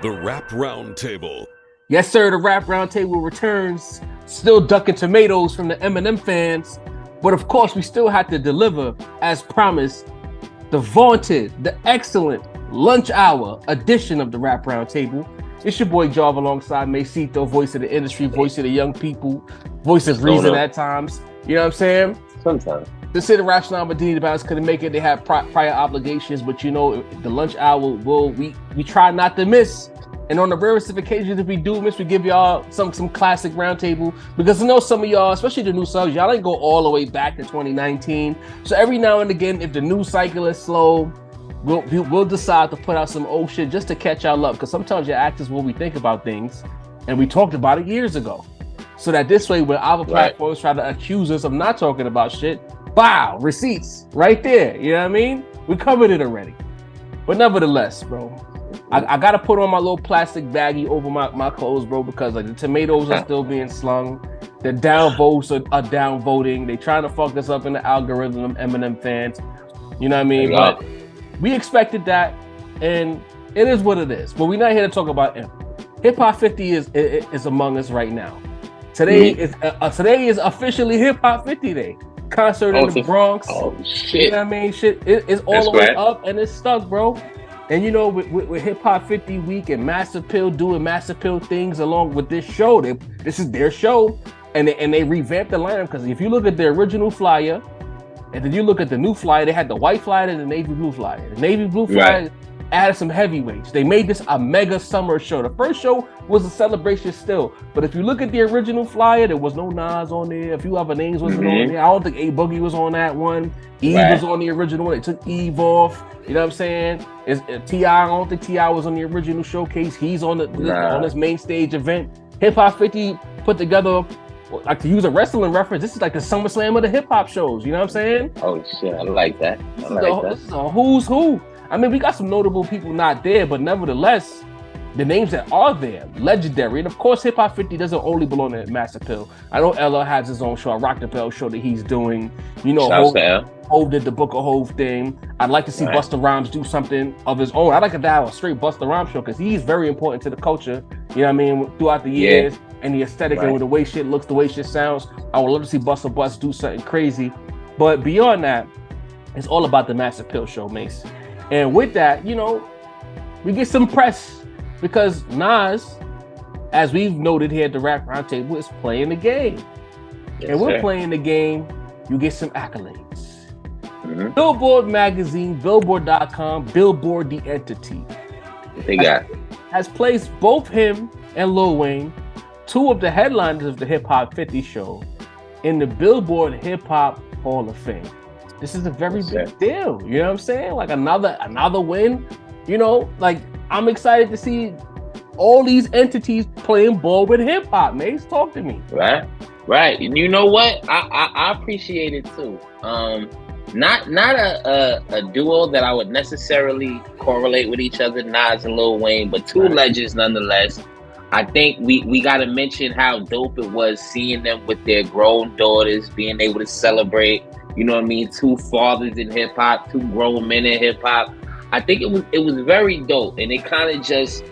The Rap Roundtable. Yes, sir, the Rap Roundtable returns, still ducking tomatoes from the Eminem fans. But of course, we still have to deliver, as promised, the vaunted, the excellent lunch hour edition of the Rap Roundtable. It's your boy Jarv alongside Macito, voice of the industry, voice of the young people, voice of reason at times. You know what I'm saying? Sometimes. The city rationale, but the Bounce couldn't make it. They had prior obligations, but you know, the lunch hour we try not to miss. And on the rarest of occasions, if we do miss, we give y'all some classic roundtable, because I know some of y'all, especially the new subs, y'all ain't go all the way back to 2019. So every now and again, if the news cycle is slow, we'll decide to put out some old shit just to catch y'all up, because sometimes your actors will we think about things, and we talked about it years ago. So that this way, when our platforms try to accuse us of not talking about shit, wow, receipts right there. You know what I mean? We covered it already. But nevertheless, bro, I gotta put on my little plastic baggie over my clothes, bro, because like the tomatoes are still being slung. The down votes are down voting. They trying to fuck us up in the algorithm, Eminem fans. You know what I mean? But we expected that, and it is what it is. But we're not here to talk about him. Hip Hop 50 is among us right now. Today is officially Hip Hop 50 Day. Concert in the Bronx. Oh shit! You know what I mean? Shit, it's all the way up and it's stuck, bro. And you know, with Hip Hop 50 Week and Massive Pill doing Massive Pill things along with this show, this is their show, and they revamped the lineup, because if you look at the original flyer, and then you look at the new flyer, they had the white flyer and the navy blue flyer. The navy blue flyer added some heavyweights. They made this a mega summer show. The first show was a celebration still, but if you look at the original flyer, there was no Nas on there. A few other names wasn't on there. I don't think A Boogie was on that one. Eve was on the original one. They took Eve off. You know what I'm saying? T.I. I don't think T.I. was on the original showcase. He's on on this main stage event. Hip Hop 50 put together, like, to use a wrestling reference, this is like the SummerSlam of the hip hop shows. You know what I'm saying? Oh shit, I like that. This is a who's who. I mean, we got some notable people not there, but nevertheless, the names that are there, legendary. And of course, Hip Hop 50 doesn't only belong to Massive Pill. I know Ella has his own show, a Rock the Bell show that he's doing. You know, Hov did the Book of Hov thing. I'd like to see Busta Rhymes do something of his own. I'd like to have a straight Busta Rhymes show, because he's very important to the culture, you know what I mean, throughout the years, and the aesthetic and the way shit looks, the way shit sounds. I would love to see Busta Bust do something crazy. But beyond that, it's all about the Massive Pill show, Mace. And with that, you know, we get some press, because Nas, as we've noted here at the Rap Roundtable, is playing the game. And we're playing the game, you get some accolades. Billboard magazine, Billboard.com, Billboard the entity, has placed both him and Lil Wayne, two of the headliners of the Hip Hop 50 show, in the Billboard Hip Hop Hall of Fame. This is a very big deal. You know what I'm saying? Like another win. You know, like, I'm excited to see all these entities playing ball with hip hop, Mace. Talk to me. Right. And you know what? I appreciate it too. Not a duo that I would necessarily correlate with each other, Nas and Lil Wayne, but two legends nonetheless. I think we got to mention how dope it was seeing them with their grown daughters, being able to celebrate, you know what I mean, two fathers in hip hop, two grown men in hip hop. I think it was very dope, and it kind of just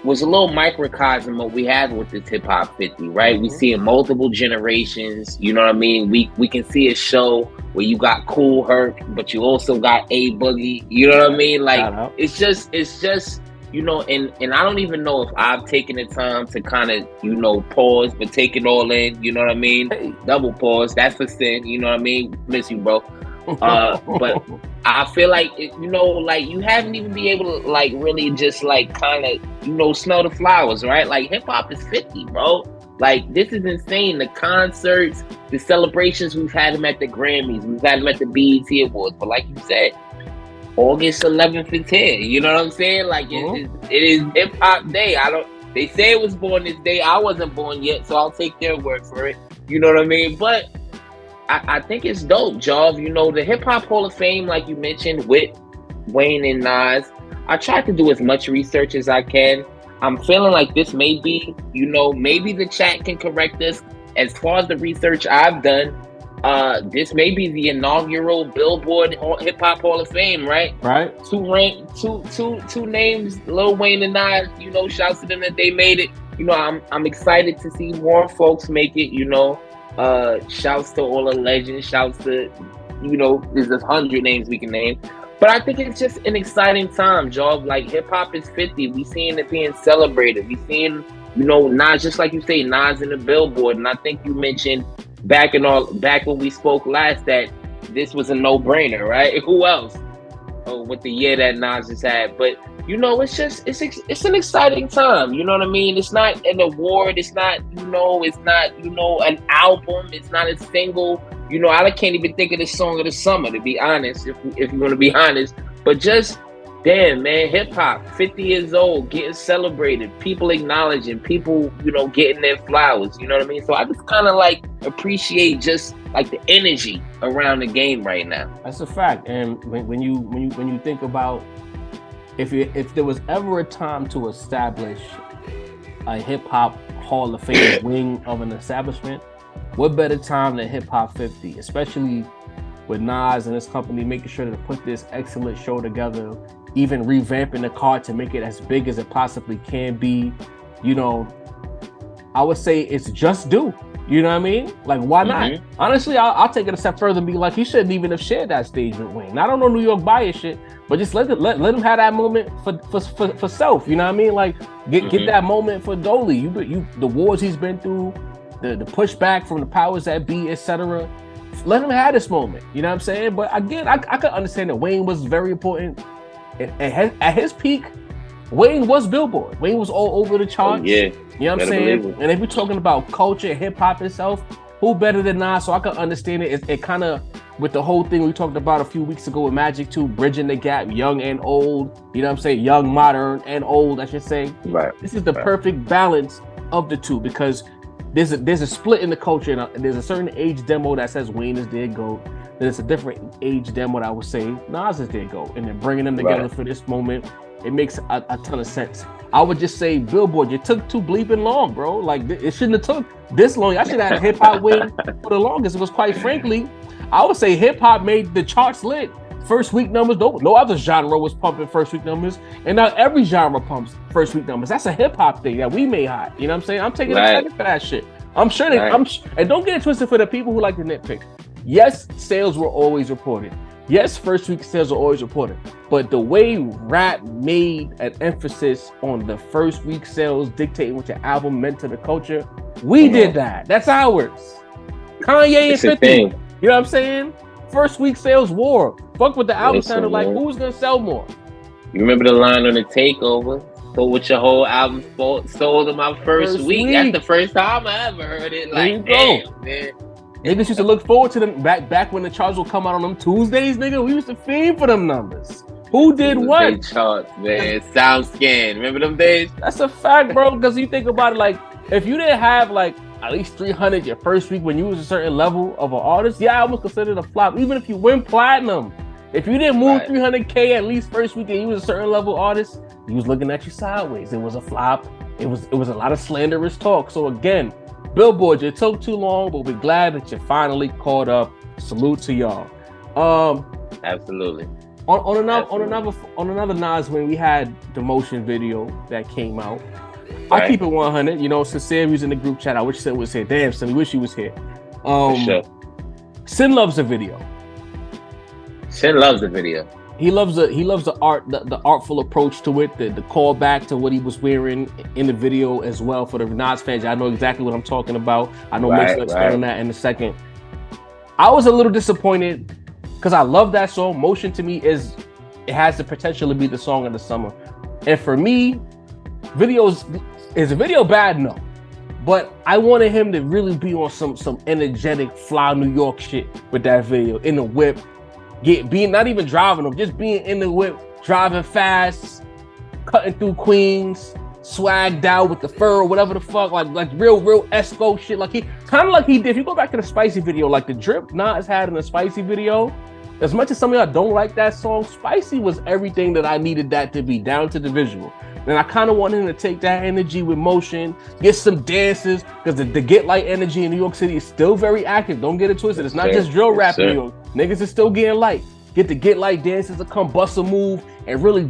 was a little microcosm of what we had with this Hip Hop 50, right? We see in multiple generations, you know what I mean? We can see a show where you got Kool Herc, but you also got A Boogie, you know what I mean? Like, it's just, you know, and I don't even know if I've taken the time to kind of, you know, pause, but take it all in, you know what I mean? Double pause, that's a sin, you know what I mean? Miss you, bro. But I feel like, you know, like, you haven't even been able to, like, really just, like, kind of, you know, smell the flowers, right? Like, hip hop is 50, bro. Like, this is insane. The concerts, the celebrations, we've had them at the Grammys, we've had them at the BET Awards, but like you said, August 11th and 10, you know what I'm saying? Like, it is hip hop day. They say it was born this day. I wasn't born yet, so I'll take their word for it. You know what I mean? But I think it's dope, Jarv. You know, the Hip Hop Hall of Fame, like you mentioned, with Wayne and Nas, I tried to do as much research as I can. I'm feeling like this may be, you know, maybe the chat can correct this. As far as the research I've done, this may be the inaugural Billboard Hip Hop Hall of Fame, right? Right. Two names, Lil Wayne and Nas. You know, shouts to them that they made it. You know, I'm excited to see more folks make it. You know, shouts to all the legends. Shouts to, you know, there's 100 names we can name. But I think it's just an exciting time, Job. Like, hip hop is 50. We seeing it being celebrated. We seeing, you know, Nas, just like you say, Nas in the Billboard. And I think you mentioned back when we spoke last that this was a no-brainer, right? Who else? Oh, with the year that Nas has had. But, you know, it's an exciting time. You know what I mean? It's not an award. It's not, you know, an album. It's not a single. You know, I can't even think of the song of the summer, to be honest, if you want to be honest. But just, damn, man, hip-hop, 50 years old, getting celebrated, people acknowledging, people, you know, getting their flowers, you know what I mean? So I just kind of, like, appreciate just, like, the energy around the game right now. That's a fact. And when you think about, if there was ever a time to establish a hip-hop Hall of Fame wing of an establishment, what better time than Hip Hop 50, especially with Nas and his company making sure to put this excellent show together, even revamping the card to make it as big as it possibly can be. You know, I would say it's just due. You know what I mean? Like, why not? Honestly, I'll take it a step further and be like, he shouldn't even have shared that stage with Wayne. I don't know New York bias shit, but just let him have that moment for self. You know what I mean? Like, get that moment for Dolly. You the wars he's been through, the pushback from the powers that be, etc. Let him have this moment. You know what I'm saying? But again, I could understand that Wayne was very important. At his peak, Wayne was Billboard. Wayne was all over the charts. Oh, yeah. You know what I'm saying? And if we're talking about culture, hip hop itself, who better than Nas? So I can understand it. It kind of, with the whole thing we talked about a few weeks ago with Magic 2, bridging the gap, young and old. You know what I'm saying? Young, modern, and old, I should say. Right. This is the perfect balance of the two, because there's a split in the culture, and there's a certain age demo that says Wayne is their GOAT. There's a different age demo that I would say Nas is their GOAT. And then bringing them together for this moment, it makes a ton of sense. I would just say, Billboard, you took too bleeping long, bro. Like, it shouldn't have took this long. I should have had hip hop win for the longest. It was, quite frankly, I would say hip hop made the charts lit. First week numbers, no other genre was pumping first week numbers, and now every genre pumps first week numbers. That's a hip hop thing that we made hot. You know what I'm saying? I'm taking credit for that shit. I'm sure and don't get it twisted for the people who like to nitpick. Yes, sales were always reported. Yes, first week sales were always reported. But the way rap made an emphasis on the first week sales dictating what your album meant to the culture, we did that. That's ours. Kanye and 50. You know what I'm saying? First week sales war. Fuck what the album sounded like. Who's gonna sell more? You remember the line on the Takeover? So with your whole album sold in my first week. That's the first time I ever heard it. Like, damn, man. Niggas used to look forward to them back when the charts would come out on them Tuesdays, nigga. We used to fiend for them numbers. Who did what? Big charts, man. SoundScan. Remember them days? That's a fact, bro. Because you think about it, like, if you didn't have like at least 300 your first week when you was a certain level of an artist, yeah, I almost consider it a flop. Even if you win platinum, if you didn't move 300K at least first week and you was a certain level artist, he was looking at you sideways. It was a flop. It was a lot of slanderous talk. So again, Billboard, you took too long, but we're glad that you finally caught up. Salute to y'all. Absolutely. On another Nas, when we had the motion video that came out, I keep it 100. You know, since Sam was in the group chat, I wish Sin was here. Damn, Sin, we wish he was here. For sure. Sin loves the video. Sin loves the video. He loves the art, the artful approach to it, the callback to what he was wearing in the video as well. For the Nas fans, I know exactly what I'm talking about. I know Mix will expand on that in a second. I was a little disappointed because I love that song. Motion to me it has the potential to be the song of the summer. And for me, is a video bad? No. But I wanted him to really be on some energetic fly New York shit with that video, in the whip. Being not even driving them, just being in the whip, driving fast, cutting through Queens, swagged out with the fur or whatever the fuck, like real Esco shit. Like he kind of like he did. If you go back to the Spicy video, like the drip Nas had in the Spicy video, as much as some of y'all don't like that song, Spicy was everything that I needed that to be, down to the visual. And I kind of want him to take that energy with motion, get some dances, because the Get Light energy in New York City is still very active. Don't get it twisted. It's not just drill rap in New York. Niggas is still getting light. Get the Get Light dances to come bust a move and really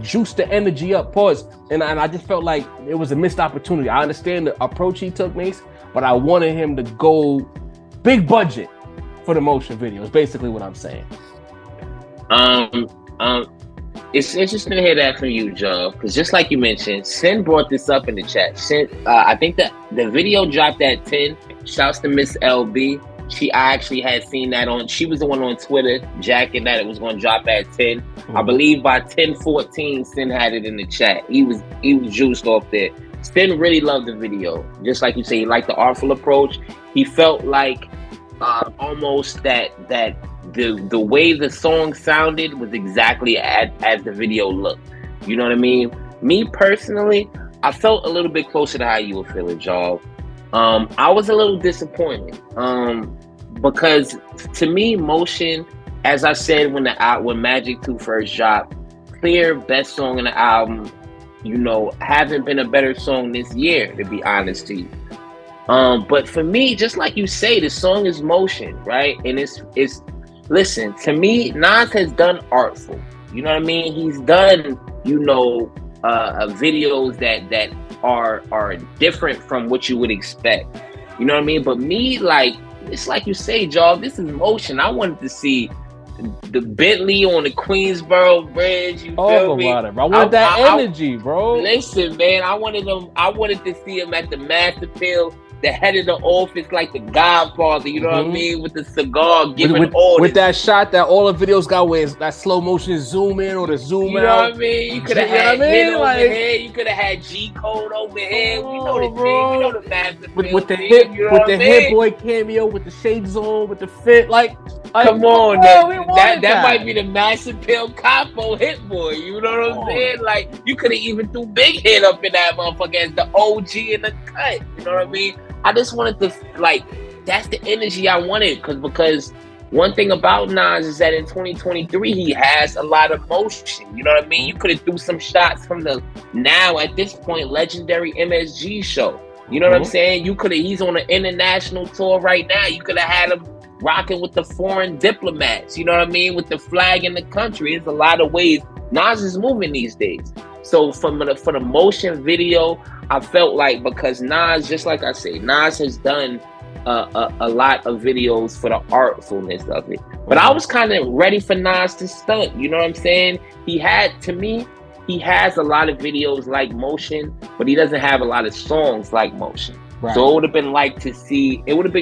juice the energy up. Pause. And I just felt like it was a missed opportunity. I understand the approach he took, Mace, but I wanted him to go big budget for the motion video. Is basically what I'm saying. It's interesting to hear that from you, Joe, because just like you mentioned, Sin brought this up in the chat. Sin, I think that the video dropped at 10. Shouts to Miss LB. I actually had seen that she was the one on Twitter jacking that it was going to drop at 10. I believe by 10:14, Sin had it in the chat. He was juiced off there. Sin really loved the video. Just like you say, he liked the artful approach. He felt like almost that the way the song sounded was exactly as the video looked. You know what I mean? Me personally, I felt a little bit closer to how you were feeling, Joe. I was a little disappointed because to me, Motion, as I said when Magic 2 first dropped, clear best song in the album. You know, haven't been a better song this year, to be honest to you. But for me, just like you say, the song is Motion, right? And it's listen, to me, Nas has done artful. You know what I mean? He's done, videos that are different from what you would expect. You know what I mean? But me, like, it's like you say, Joe, this is Motion. I wanted to see the Bentley on the Queensboro Bridge. You feel me? I want that energy, bro. Listen, man, I wanted to see him at the Master Pill, the head of the office, like the Godfather, you know what I mean, with the cigar, giving orders. With that shot that all the videos got, where that slow motion zoom in or the zoom out. You know what I mean? You could have had Hit over here. You could have had G Code over here. We know the thing. We know the Master Pill with the thing, Hit Boy cameo, with the shades on, with the fit, come on, that might be the Master Pill Capo Hit Boy. You know what I'm saying? Like, you could have even threw Big Hit up in that motherfucker as the OG in the cut. You know what I mean? I just wanted to, that's the energy I wanted, because one thing about Nas is that in 2023 he has a lot of motion. You know what I mean? You could have threw some shots from the now at this point legendary MSG show. You know what I'm saying? He's on an international tour right now. You could have had him rocking with the foreign diplomats. You know what I mean? With the flag in the country. There's a lot of ways Nas is moving these days. So for the motion video, I felt like, because Nas, just like I say, Nas has done a lot of videos for the artfulness of it. But I was kind of ready for Nas to stunt. You know what I'm saying? He has a lot of videos like Motion, but he doesn't have a lot of songs like Motion. Right. So it would have been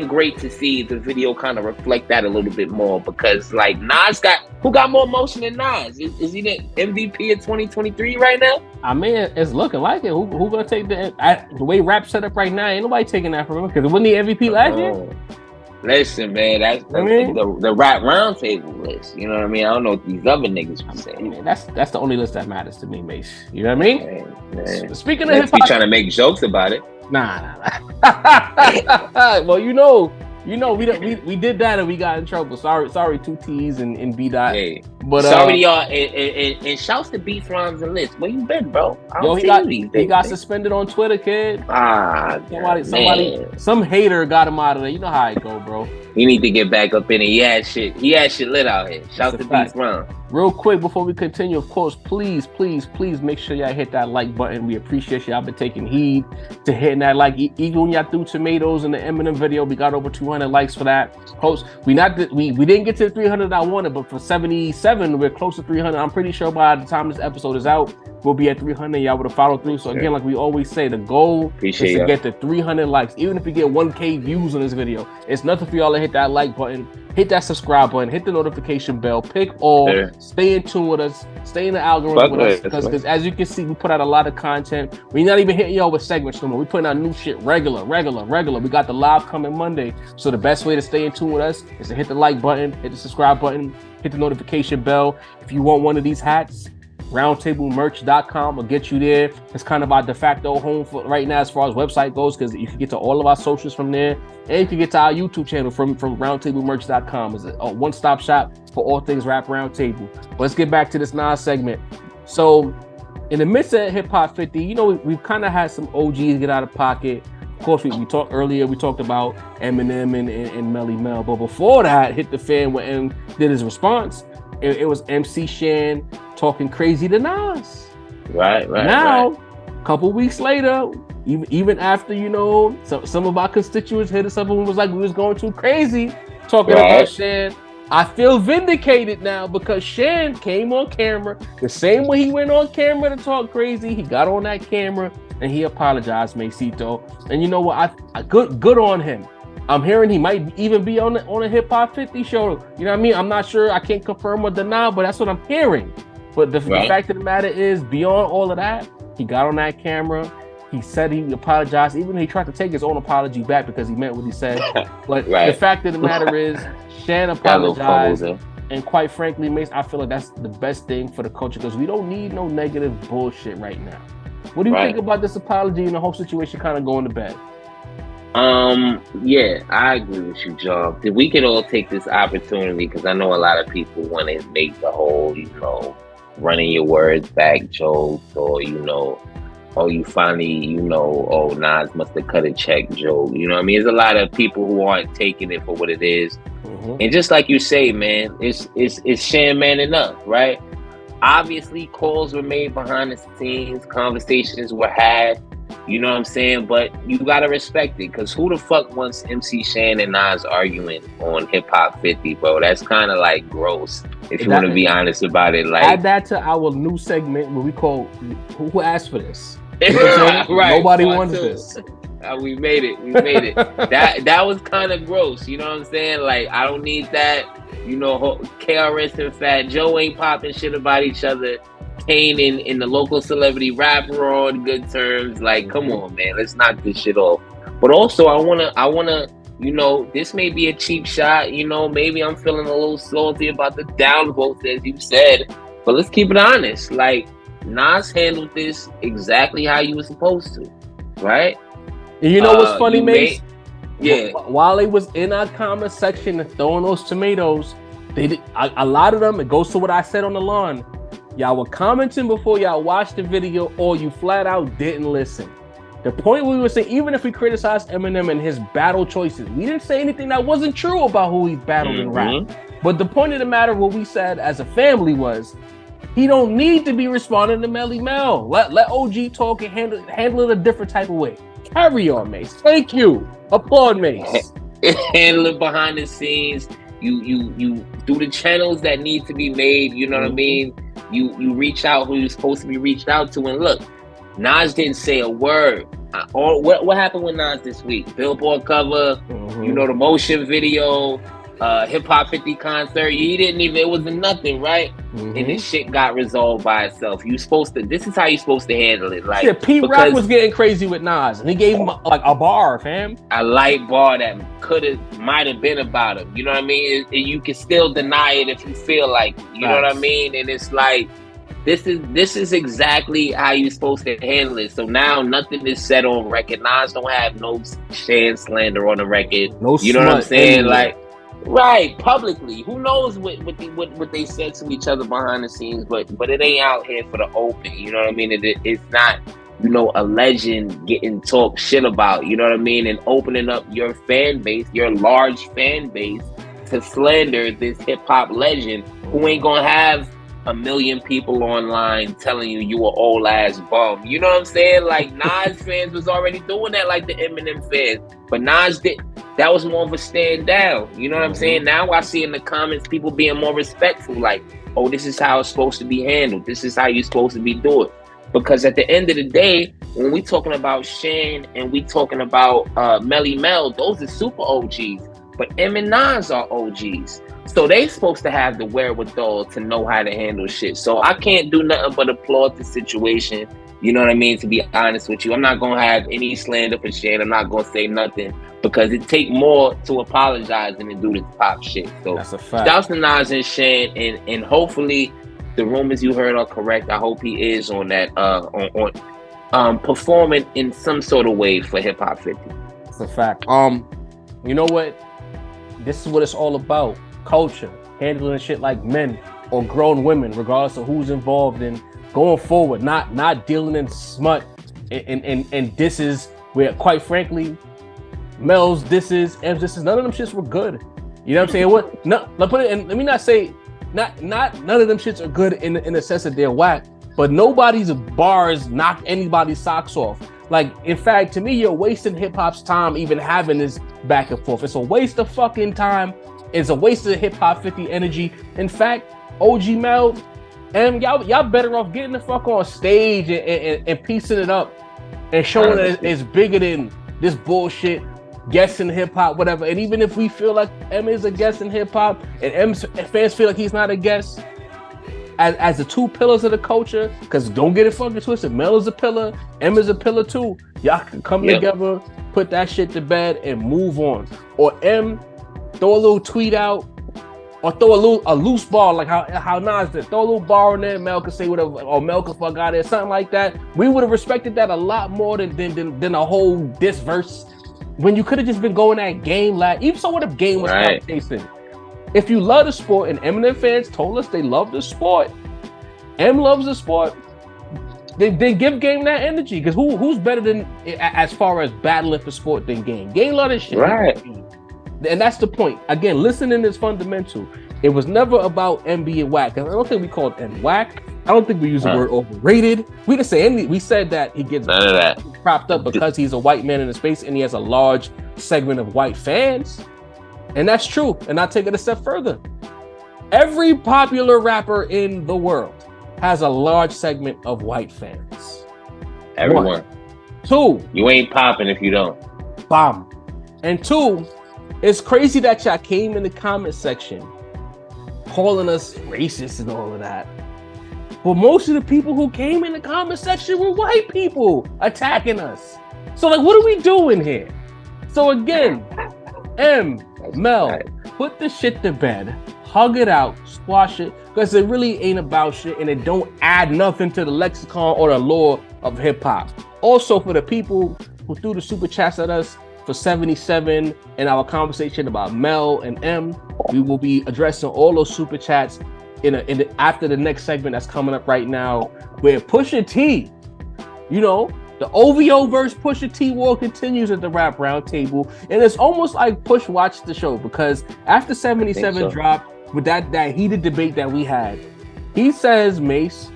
great to see the video kind of reflect that a little bit more, because Nas who got more motion than Nas? Is he the MVP of 2023 right now? I mean, it's looking like it. Who gonna take the way rap set up right now? Ain't nobody taking that from him, because wasn't he MVP last year? Listen, man, that's the Rap Roundtable list. You know what I mean? I don't know what these other niggas were saying. Man, that's the only list that matters to me, Mace. You know what I mean? Man. Speaking of hip hop, trying to make jokes about it. Nah. Well, we did that and we got in trouble. Sorry, 2 T's and B dot. Hey, but sorry to y'all. And shouts to Beats, Rhymes, and Lists. Where you been, bro? He got suspended on Twitter, kid. Somebody, some hater got him out of there. You know how it go, bro. He need to get back up in it. He had shit lit out here. Shouts to Beats, Rhymes. Real quick before we continue, of course, please make sure y'all hit that like button. We appreciate y'all been taking heed to hitting that like. Even when y'all threw tomatoes in the Eminem video, we got over 200 likes for that. Post. We didn't get to the 300 I wanted, but for 77, we're close to 300. I'm pretty sure by the time this episode is out, we'll be at 300. Y'all would have followed through. So again, like we always say, the goal is to get to 300 likes. Even if we get 1K views on this video, it's nothing for y'all to hit that like button. Hit that subscribe button, hit the notification bell, pick all, stay in tune with us, stay in the algorithm with us, because as you can see, we put out a lot of content. We're not even hitting y'all with segments no more. We're putting out new shit regular. We got the live coming Monday. So the best way to stay in tune with us is to hit the like button, hit the subscribe button, hit the notification bell. If you want one of these hats, roundtablemerch.com will get you there. It's kind of our de facto home for right now as far as website goes, because you can get to all of our socials from there, and you can get to our YouTube channel from roundtablemerch.com. It's a one-stop shop for all things Rap Roundtable. But let's get back to this Nas segment. So in the midst of Hip Hop 50, you know, we've kind of had some OGs get out of pocket. Of course, we talked earlier, we talked about Eminem and Melle Mel. But before that hit the fan when M did his response, it was MC Shan talking crazy to Nas. Right. Now, a couple weeks later, even after, you know, some of our constituents hit us up and was like, we was going too crazy talking about Shan. I feel vindicated now because Shan came on camera the same way he went on camera to talk crazy. He got on that camera and he apologized, Macito. And you know what? I good on him. I'm hearing he might even be on a Hip Hop 50 show. You know what I mean? I'm not sure. I can't confirm or deny, but that's what I'm hearing. But the fact of the matter is, beyond all of that, he got on that camera. He said he apologized, even though he tried to take his own apology back because he meant what he said. But the fact of the matter is, Shan apologized. And quite frankly, Mace, I feel like that's the best thing for the culture because we don't need no negative bullshit right now. What do you think about this apology and the whole situation kind of going to bed? Yeah, I agree with you, John. We could all take this opportunity because I know a lot of people want to make the whole, you know, running your words back jokes or, you know, oh, you finally, you know, oh, Nas must have cut a check joke. You know what I mean? There's a lot of people who aren't taking it for what it is. Mm-hmm. And just like you say, man, it's Shan man enough, right? Obviously, calls were made behind the scenes, conversations were had, you know what I'm saying? But you got to respect it because who the fuck wants MC Shan and Nas arguing on Hip Hop 50, bro? That's kind of like gross, if you want to be honest about it. Like, add that to our new segment where we call Who Asked for This? You know right. Nobody wanted this. We made it. That was kind of gross. You know what I'm saying? Like, I don't need that. You know, KRS and Fat Joe ain't popping shit about each other. Kane in the local celebrity rap are on good terms. Like, come on, man. Let's knock this shit off. But also, I wanna, you know, this may be a cheap shot. You know, maybe I'm feeling a little salty about the downvotes, as you said. But let's keep it honest. Like, Nas handled this exactly how you were supposed to, right? And you know what's funny, Mace? Yeah. While they was in our comment section and throwing those tomatoes, they did, a lot of them, it goes to what I said on the lawn. Y'all were commenting before y'all watched the video or you flat out didn't listen. The point we were saying, even if we criticized Eminem and his battle choices, we didn't say anything that wasn't true about who he's battled in rap. But the point of the matter, what we said as a family was, he don't need to be responding to Melle Mel. Let OG talk and handle it a different type of way. Carry on, Mace. Thank you. Applaud, Mace. Handle it behind the scenes. You do the channels that need to be made. You know what I mean? You reach out who you're supposed to be reached out to. And look, Nas didn't say a word. What happened with Nas this week? Billboard cover, you know, the motion video, Hip Hop 50 concert. He didn't even, it was nothing, right? And this shit got resolved by itself. This is how you're supposed to handle it. Like, yeah, Pete Rock was getting crazy with Nas and he gave him like a bar, fam. A light bar that might have been about him. You know what I mean? You can still deny it if you feel like it. You know what I mean? And it's like, this is exactly how you're supposed to handle it. So now nothing is said on record. Nas don't have no Shan slander on the record. No, you know what I'm saying? Like, right, publicly. Who knows what they said to each other behind the scenes, but it ain't out here for the open. You know what I mean? It's not, you know, a legend getting talked shit about, you know what I mean? And opening up your fan base, your large fan base, to slander this hip hop legend who ain't gonna have 1 million people online telling you an old ass bum. You know what I'm saying? Like, Nas fans was already doing that, like the Eminem fans. But Nas did. That was more of a stand down. You know what I'm saying? Now I see in the comments people being more respectful. Like, oh, this is how it's supposed to be handled. This is how you're supposed to be doing. Because at the end of the day, when we talking about Shan and we talking about Melle Mel, those are super OGs. But M and Nas are OGs. So they supposed to have the wherewithal to know how to handle shit. So I can't do nothing but applaud the situation. You know what I mean? To be honest with you, I'm not going to have any slander for Shan. I'm not going to say nothing because it take more to apologize than to do this pop shit. So that's a fact. Shouts to Nas and Shan, and hopefully the rumors you heard are correct. I hope he is on that, performing in some sort of way for Hip Hop 50. That's a fact. You know what? This is what it's all about. Culture, handling shit like men or grown women, regardless of who's involved in going forward, not dealing in smut and disses where, quite frankly, Mel's disses, M's disses, none of them shits were good. You know what I'm saying? What? No, let me not say not none of them shits are good in the sense that they're whack, but nobody's bars knock anybody's socks off. Like, in fact, to me, you're wasting hip hop's time even having this back and forth. It's a waste of fucking time. It's a waste of hip hop 50 energy. In fact, OG Mel, and y'all better off getting the fuck on stage and piecing it up and showing that it's bigger than this bullshit, guessing hip hop, whatever. And even if we feel like M is a guest in hip hop and M's fans feel like he's not a guest, as the two pillars of the culture, because don't get it fucking twisted, Mel is a pillar, M is a pillar too. Y'all can come together, put that shit to bed, and move on. Or M, throw a little tweet out, or throw a loose ball, like how Nas did. Throw a little bar in there, Mel could say whatever, or Mel could fuck out of there, something like that. We would have respected that a lot more than a whole diss verse. When you could have just been going that game last, even so, what if game was not chasing? If you love the sport, and Eminem fans told us they love the sport, M loves the sport, then give Game that energy. Because who's better than, as far as battling for sport, than Game? Game love this shit. Right. And that's the point. Again, listening is fundamental. It was never about M being whack. I don't think we called M whack. I don't think we use the word overrated. We didn't say anything. We said that he gets none of that propped up because he's a white man in the space and he has a large segment of white fans. And that's true. And I'll take it a step further. Every popular rapper in the world has a large segment of white fans. Everyone. One. Two. You ain't popping if you don't. Bomb. And two, it's crazy that y'all came in the comment section calling us racist and all of that. But most of the people who came in the comment section were white people attacking us. So, like, what are we doing here? So again, M, Mel, put the shit to bed, hug it out, squash it, because it really ain't about shit and it don't add nothing to the lexicon or the lore of hip hop. Also, for the people who threw the super chats at us for 77 and our conversation about Mel and M, we will be addressing all those super chats after the next segment that's coming up right now, where Pusha T, you know, the OVO versus Pusha T war continues at the Rap Roundtable, and it's almost like Push watched the show, because after 77 dropped with that heated debate that we had, he says, Mace,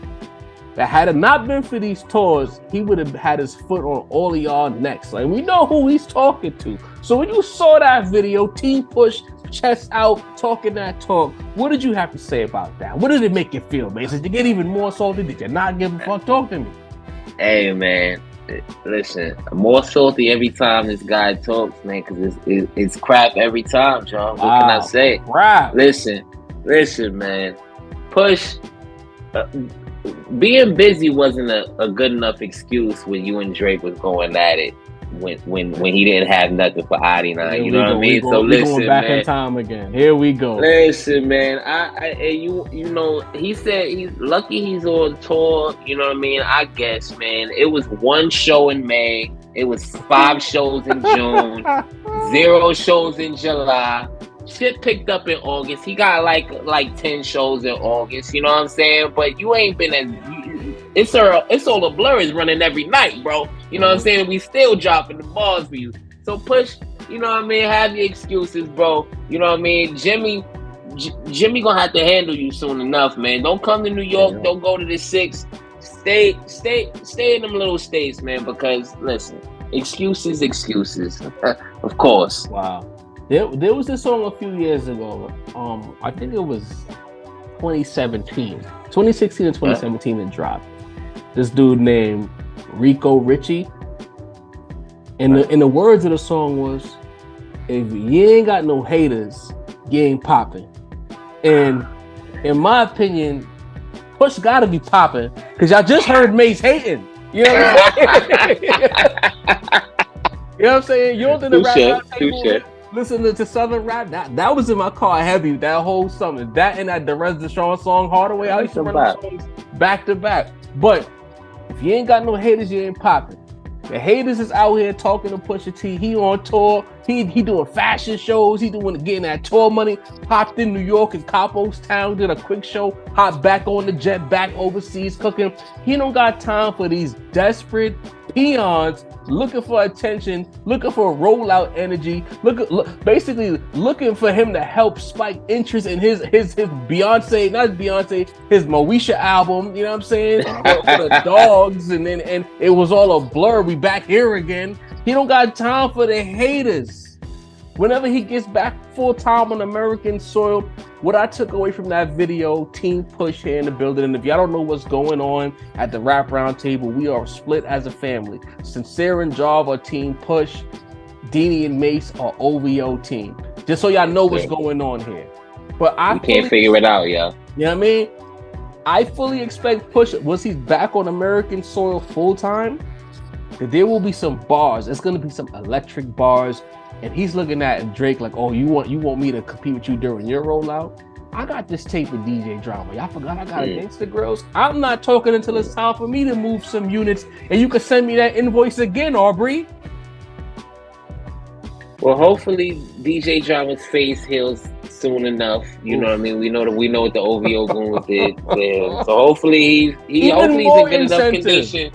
that had it not been for these tours, he would have had his foot on all of y'all necks. Like, we know who he's talking to. So when you saw that video, Team Push, chest out, talking that talk, what did you have to say about that? What did it make you feel, Mace? Did you get even more salty? Did you not give a fuck? Talk to me. Hey, man. Listen, I'm more salty every time this guy talks, man, because it's crap every time, John. What can I say? Crap. Listen, man. Push. Being busy wasn't a good enough excuse when you and Drake was going at it when he didn't have nothing for 89. You know what I mean? So listen, going back man. in time again. Here we go. Listen, man. You know, he said he's lucky he's on tour. You know what I mean? I guess, man. It was one show in May. It was 5 shows in June. 0 shows in July. Shit picked up in August. He got like 10 shows in August. You know what I'm saying? But you ain't been it's all a blur is running every night, bro. You know what I'm saying? We still dropping the balls for you. So Push, you know what I mean? Have your excuses, bro. You know what I mean? Jimmy gonna have to handle you soon enough, man. Don't come to New York. Don't go to the 6. Stay in them little states, man. Because listen, excuses. Of course. Wow. There was this song a few years ago. I think it was 2016 and 2017 it dropped. This dude named Rico Richie. And the words of the song was, if you ain't got no haters, you ain't popping. And in my opinion, Push gotta be popping, because y'all just heard Mace hating. You know what I'm saying? You know what I'm saying? You don't think the Rap Roundtable listening to Southern rap, that was in my car heavy that whole summer. That and that Derez Deshawn song, Hardaway, I used to run those songs back to back. But if you ain't got no haters, you ain't popping. The haters is out here talking to Pusha T. He on tour. He doing fashion shows. He getting that tour money. Hopped in New York and Capo's Town, did a quick show. Hopped back on the jet, back overseas cooking. He don't got time for these desperate peons looking for attention, looking for rollout energy, basically looking for him to help spike interest in his Beyonce, not Beyonce, his Moesha album. You know what I'm saying? For the dogs, and it was all a blur. We back here again. He don't got time for the haters. Whenever he gets back full time on American soil, what I took away from that video, Team Push here in the building, and if y'all don't know what's going on at the Rap Roundtable, we are split as a family. Sincere and Jarv are Team Push, Deanie and Mace are OVO team. Just so y'all know what's going on here. But I can't figure it out, y'all. You know what I mean? I fully expect Push, once he's back on American soil full time, that there will be some bars. It's gonna be some electric bars. And he's looking at Drake like, oh, you want me to compete with you during your rollout? I got this tape with DJ Drama. Y'all forgot I got Against the Grills? I'm not talking until it's time for me to move some units. And you can send me that invoice again, Aubrey. Well, hopefully DJ Drama's face heals soon enough. You know what I mean? We know what the OVO going with it. So hopefully he's in good enough condition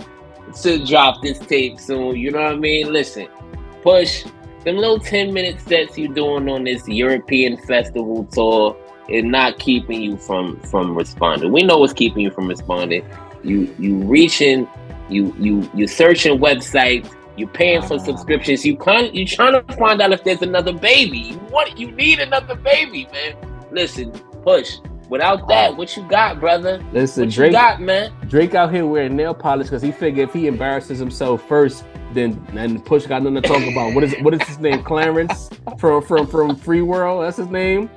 to drop this tape soon. You know what I mean? Listen, Push. Them little 10-minute sets you doing on this European festival tour is not keeping you from responding. We know what's keeping you from responding. You reaching, you searching websites, you paying for subscriptions. You trying to find out if there's another baby. You need another baby, man. Listen, Push. Without that, what you got, brother? Listen, what Drake, you got, man? Drake out here wearing nail polish because he figured if he embarrasses himself first, then Push got nothing to talk about. What is his name? Clarence from Free World. That's his name.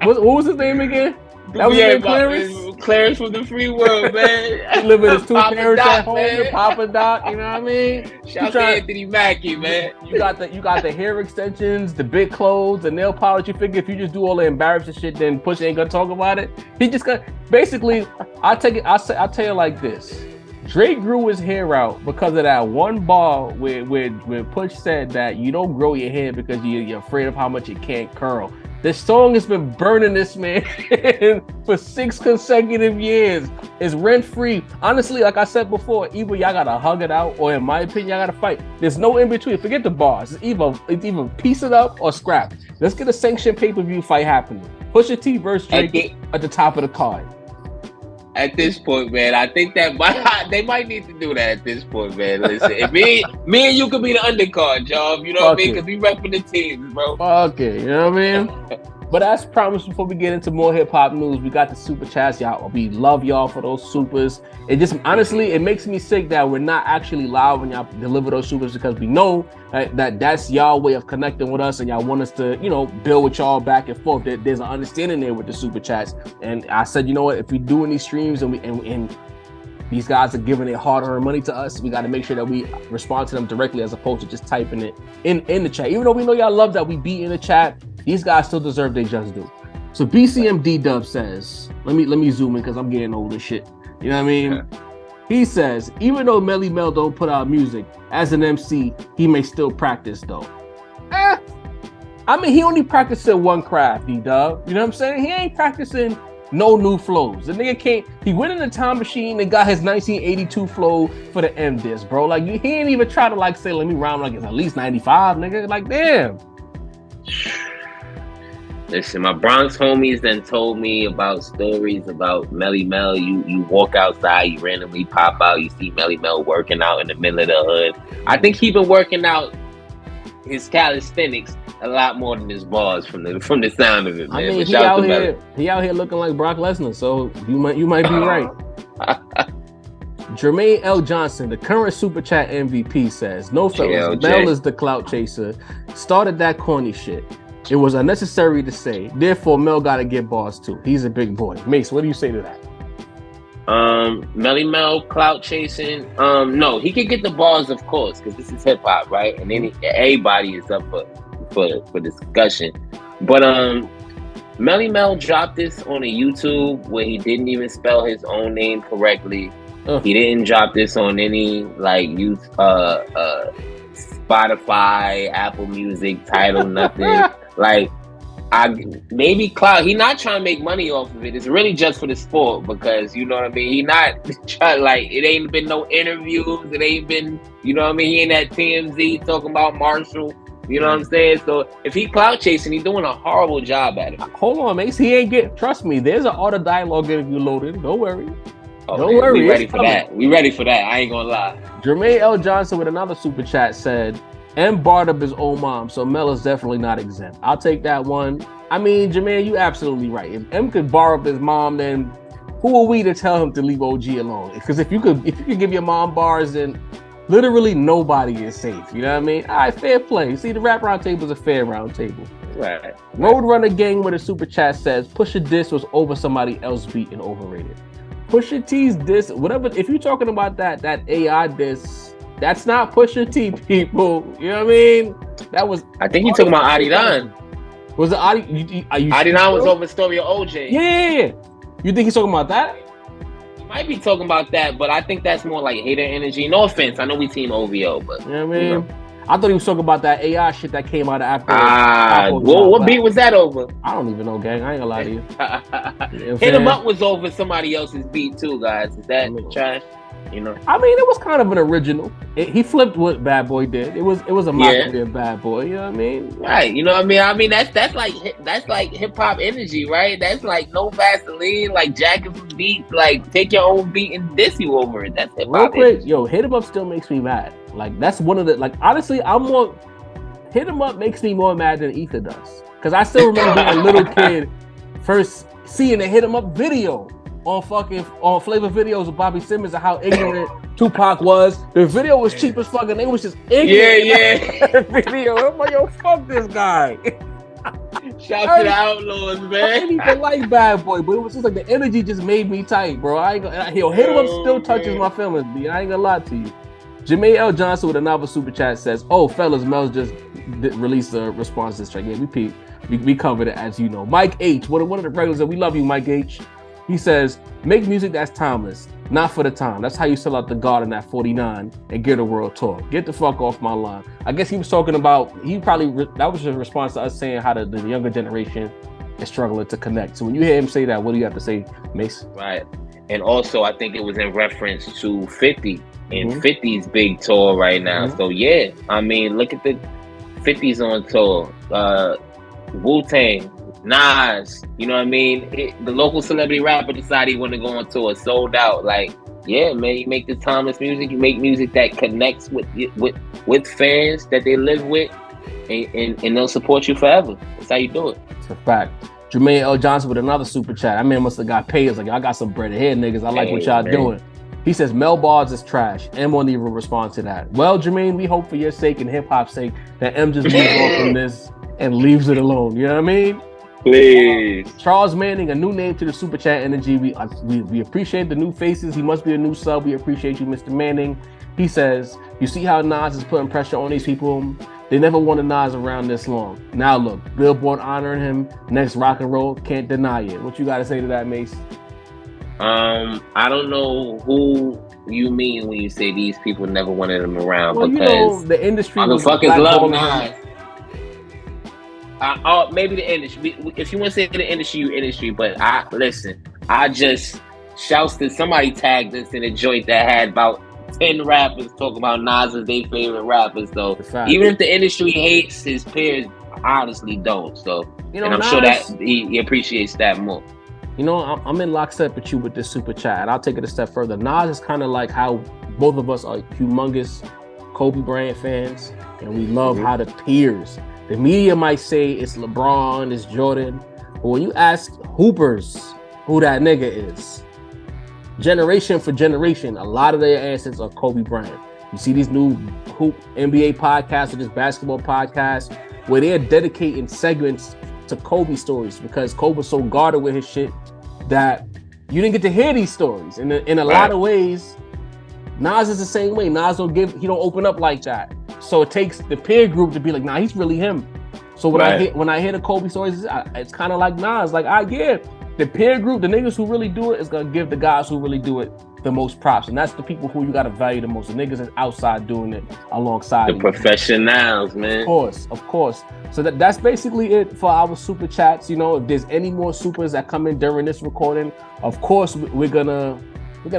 What was his name again? That was his name, Clarence. Clarence from the Free World, man. He live with his two parents Doc, at home. Man. Papa Doc, you know what I mean? Shout out to Anthony Mackie, man. You got the hair extensions, the big clothes, the nail polish. You figure if you just do all the embarrassing shit, then Push ain't gonna talk about it. He just got basically. I'll tell you like this. Drake grew his hair out because of that one bar where Push said that you don't grow your hair because you're afraid of how much it can't curl. This song has been burning this man for 6 consecutive years. It's rent free. Honestly, like I said before, either y'all gotta hug it out, or in my opinion, y'all gotta fight. There's no in between. Forget the bars. It's either piece it up or scrap. Let's get a sanctioned pay-per-view fight happening. Pusha T versus Drake at the top of the card. At this point, man, I think that they might need to do that at this point, man. Listen, if me and you could be the undercard, y'all. You know what I mean? Because we repping the teams, bro. Fuck it, you know what I mean? But as promised, before we get into more hip hop news, we got the super chats, y'all. We love y'all for those supers. It just honestly, it makes me sick that we're not actually live when y'all deliver those supers, because we know that that's y'all way of connecting with us, and y'all want us to, build with y'all back and forth. There's an understanding there with the super chats, and I said, you know what? If we're doing these streams and these guys are giving their hard-earned money to us, we got to make sure that we respond to them directly as opposed to just typing it in the chat. Even though we know y'all love that we be in the chat, these guys still deserve their just due. So BCMD Dub says, let me zoom in because I'm getting old as shit. You know what I mean? Yeah. He says, even though Melle Mel don't put out music, as an MC, he may still practice though. I mean, he only practicing one craft, D-Dub. You know what I'm saying? He ain't practicing no new flows. The nigga can't, he went in the time machine and got his 1982 flow for the M-Disc, bro. Like, he ain't even try to say, let me rhyme like it's at least 95, nigga. Like, damn. Listen, my Bronx homies then told me about stories about Melle Mel. You walk outside, you randomly pop out, you see Melle Mel working out in the middle of the hood. I think he been working out his calisthenics a lot more than his bars from the sound of it, man. I mean, he out here looking like Brock Lesnar, so you might be right. Jermaine L. Johnson, the current Super Chat MVP, says, no fellas, Mel is the clout chaser. Started that corny shit. It was unnecessary to say. Therefore, Mel got to get bars too. He's a big boy. Mace, what do you say to that? Melle Mel clout chasing. No, he could get the bars, of course, because this is hip hop, right? And then everybody is up for discussion. But Melle Mel dropped this on a YouTube where he didn't even spell his own name correctly. He didn't drop this on any Spotify, Apple Music, Tidal, nothing. Like, maybe clout. He not trying to make money off of it. It's really just for the sport because you know what I mean. He not trying, like, it ain't been no interviews. It ain't been, you know what I mean. He ain't at TMZ talking about Marshall. You know what I'm saying? So if he clout chasing, he's doing a horrible job at it. Hold on, Mace. He ain't get. Trust me. There's an auto dialogue interview loaded. Don't worry. Oh, Don't man, worry. We ready for that. We ready for that. I ain't gonna lie. Jermaine L. Johnson with another super chat said, M barred up his own mom, so Mel is definitely not exempt. I'll take that one. I mean, Jermaine, you absolutely right. If M could bar up his mom, then who are we to tell him to leave OG alone? Because if you could give your mom bars, then literally nobody is safe. You know what I mean? All right, fair play. See, the Rap Roundtable is a fair roundtable. Right. Roadrunner Gang with a super chat says, Pusha diss was over somebody else beat and overrated. Pusha T's diss, whatever. If you're talking about that AI diss, that's not Pusha T, people. You know what I mean? That was. I think you're talking about Adidan. Was it Adi? Adidan was over story of OJ. Yeah. You think he's talking about that? He might be talking about that, but I think that's more like hater energy. No offense, I know we team OVO, but you know what I mean? You know. I thought he was talking about that AI shit that came out after. What beat was that over? I don't even know, gang. I ain't gonna lie to you. You know Hit 'em Up was over somebody else's beat too, guys. Is that trash? You know, I mean, it was kind of an original. He flipped what Bad Boy did. It was a mockery of Bad Boy. You know what I mean? Right. You know what I mean? I mean that's like hip hop energy, right? That's like no Vaseline, like jacking for beats, like take your own beat and diss you over it. That's hip hop. Real quick, yo, Hit 'em Up still makes me mad. Like that's one of the honestly, Hit 'em Up makes me more mad than Ether does. Because I still remember being a little kid first seeing the Hit 'em Up video on Flavor Videos with Bobby Simmons and how ignorant Tupac was. The video was cheap as fuck and they was just ignorant. Yeah. Video. I'm like, yo, fuck this guy. Shout to the Outlaws, man. I didn't even like Bad Boy, but it was just like the energy just made me tight, bro. Hit 'em Up still touches my feelings, B. I ain't gonna lie to you. Jermaine L. Johnson with another super chat says, oh, fellas, Mel's just released a response to this track. Yeah, we peeped. We covered it, as you know. Mike H., one of the regulars, and we love you, Mike H. He says, make music that's timeless, not for the time. That's how you sell out the Garden at 49 and get a world tour. Get the fuck off my line. I guess he was talking about, that was a response to us saying how the younger generation is struggling to connect. So when you hear him say that, what do you have to say, Mace? Right. And also, I think it was in reference to 50 and 50's big tour right now. So yeah, I mean, look at the 50's on tour. Wu-Tang, Nas, you know what I mean? The local celebrity rapper decided he wanted to go on tour, sold out. Like, yeah, man, you make the timeless music. You make music that connects with fans that they live with, and they'll support you forever. That's how you do it. It's a fact. Jermaine L. Johnson with another super chat. I mean, must have got paid. It's like, I got some bread here, niggas. I like what y'all doing. He says, Mel Bars is trash. M won't even respond to that. Well, Jermaine, we hope for your sake and hip-hop's sake that M just moves on from this and leaves it alone. You know what I mean? Please. Charles Manning, a new name to the super chat energy. We appreciate the new faces. He must be a new sub. We appreciate you, Mr. Manning. He says, you see how Nas is putting pressure on these people? They never wanted Nas around this long. Now look, Billboard honoring him. Next rock and roll, can't deny it. What you got to say to that, Mace? I don't know who you mean when you say these people never wanted him around, well, because you know, the industry motherfuckers love Nas. Maybe the industry. If you want to say the industry, you industry. But I just shouts to somebody tagged us in a joint that had about 10 rappers talking about Nas as their favorite rappers. So even if the industry hates, his peers honestly don't. So, you know, and I'm Nas, sure that he appreciates that more. You know, I'm in lockstep with you with this super chat, and I'll take it a step further. Nas is kind of like how both of us are humongous Kobe Bryant fans, and we love how the peers, the media might say it's LeBron, it's Jordan, but when you ask hoopers who that nigga is, generation for generation, a lot of their answers are Kobe Bryant. You see these new hoop NBA podcasts or just basketball podcasts where they're dedicating segments to Kobe stories because Kobe was so guarded with his shit that you didn't get to hear these stories. And in a lot of ways, Nas is the same way. Nas he don't open up like that. So it takes the peer group to be like, nah, he's really him. So when I hear the Kobe stories, it's kind of like Nas. Like, the peer group, the niggas who really do it is gonna give the guys who really do it the most props, and that's the people who you gotta value the most. The niggas that's outside doing it alongside the professionals, man. Of course. So that's basically it for our super chats. You know, if there's any more supers that come in during this recording, of course we're gonna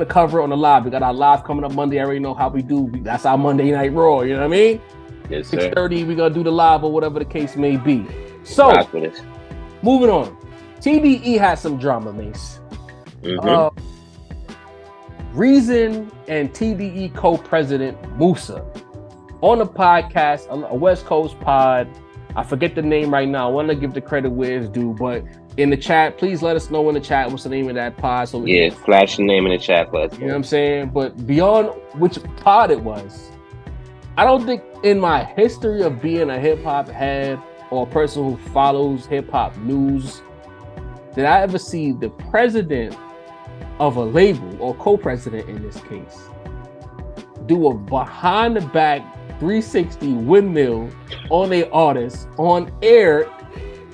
cover it on the live. We got our live coming up Monday. I already know how we do. That's our Monday Night Raw. You know what I mean? Yes, sir. 6:30. We're gonna do the live or whatever the case may be. So moving on. TDE had some drama, Mace. Reason and TDE co-president Musa on a podcast, a West Coast pod. I forget the name right now. I want to give the credit where it's due, but in the chat, please let us know in the chat what's the name of that pod. So flash your name in the chat for us. You know what I'm saying? But beyond which pod it was, I don't think in my history of being a hip hop head or a person who follows hip hop news did I ever see the president of a label, or co-president in this case, do a behind the back 360 windmill on their artists on air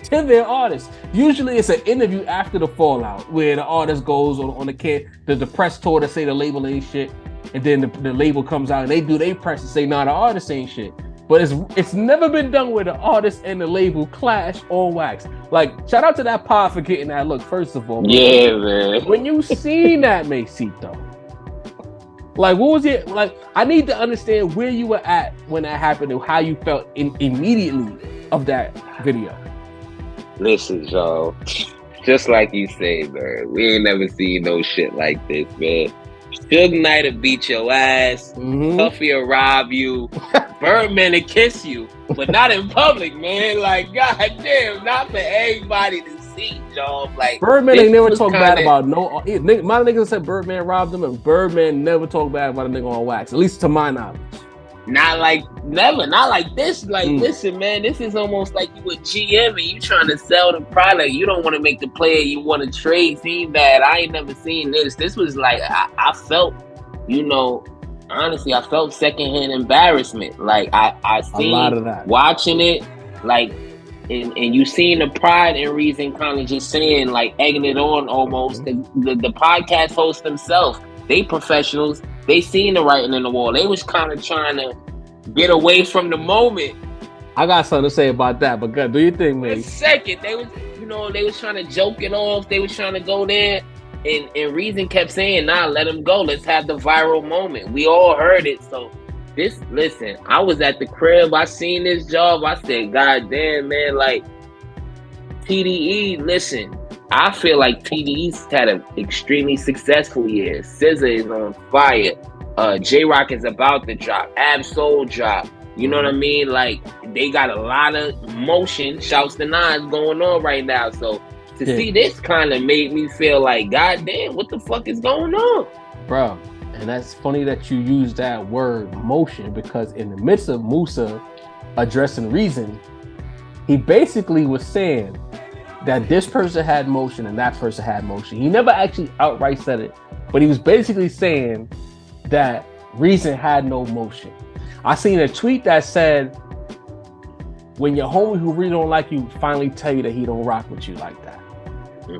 to their artists. Usually it's an interview after the fallout where the artist goes on the press tour to say the label ain't shit, and then the label comes out and they do their press and say nah, the artist ain't shit. But it's never been done where the artist and the label clash on wax. Like, shout out to that pod for getting that look, first of all. Yeah, man. When you seen that, Macito, like, what was it? Like, I need to understand where you were at when that happened and how you felt immediately of that video. Listen, y'all. Just like you say, man, we ain't never seen no shit like this, man. Suge Knight will beat your ass. Puffy will rob you. Birdman will kiss you, but not in public, man. Like, goddamn, not for everybody to see, y'all. Like, Birdman ain't never talked bad about no. My niggas said Birdman robbed him, and Birdman never talked bad about a nigga on wax, at least to my knowledge. Not like this. Like, listen, man, this is almost like you a GM and you trying to sell the product. You don't want to make the player you want to trade seem bad. I ain't never seen this. This was like, I felt, honestly, I felt secondhand embarrassment. Like, I seen a lot of that. Watching it, like, and you seen the pride and reason kind of just saying, like, egging it on almost. The podcast host themselves, they professionals. They seen the writing in the wall. They was kind of trying to get away from the moment. I got something to say about that, but God, do you think, man? A second, they was trying to joke it off. They was trying to go there, and Reason kept saying, "Nah, let him go. Let's have the viral moment." We all heard it. So listen, I was at the crib. I seen this job. I said, "God damn, man!" Like, TDE, listen. I feel like TDE's had an extremely successful year. SZA is on fire. J-Rock is about to drop. Ab-Soul drop. You know what I mean? Like, they got a lot of motion, shouts to Nas going on right now. So to see this kind of made me feel like, God damn, what the fuck is going on? Bro, and that's funny that you use that word motion, because in the midst of Musa addressing Reason, he basically was saying that this person had motion and that person had motion. He never actually outright said it, but he was basically saying that Reason had no motion. I seen a tweet that said, when your homie who really don't like you finally tell you that he don't rock with you like that.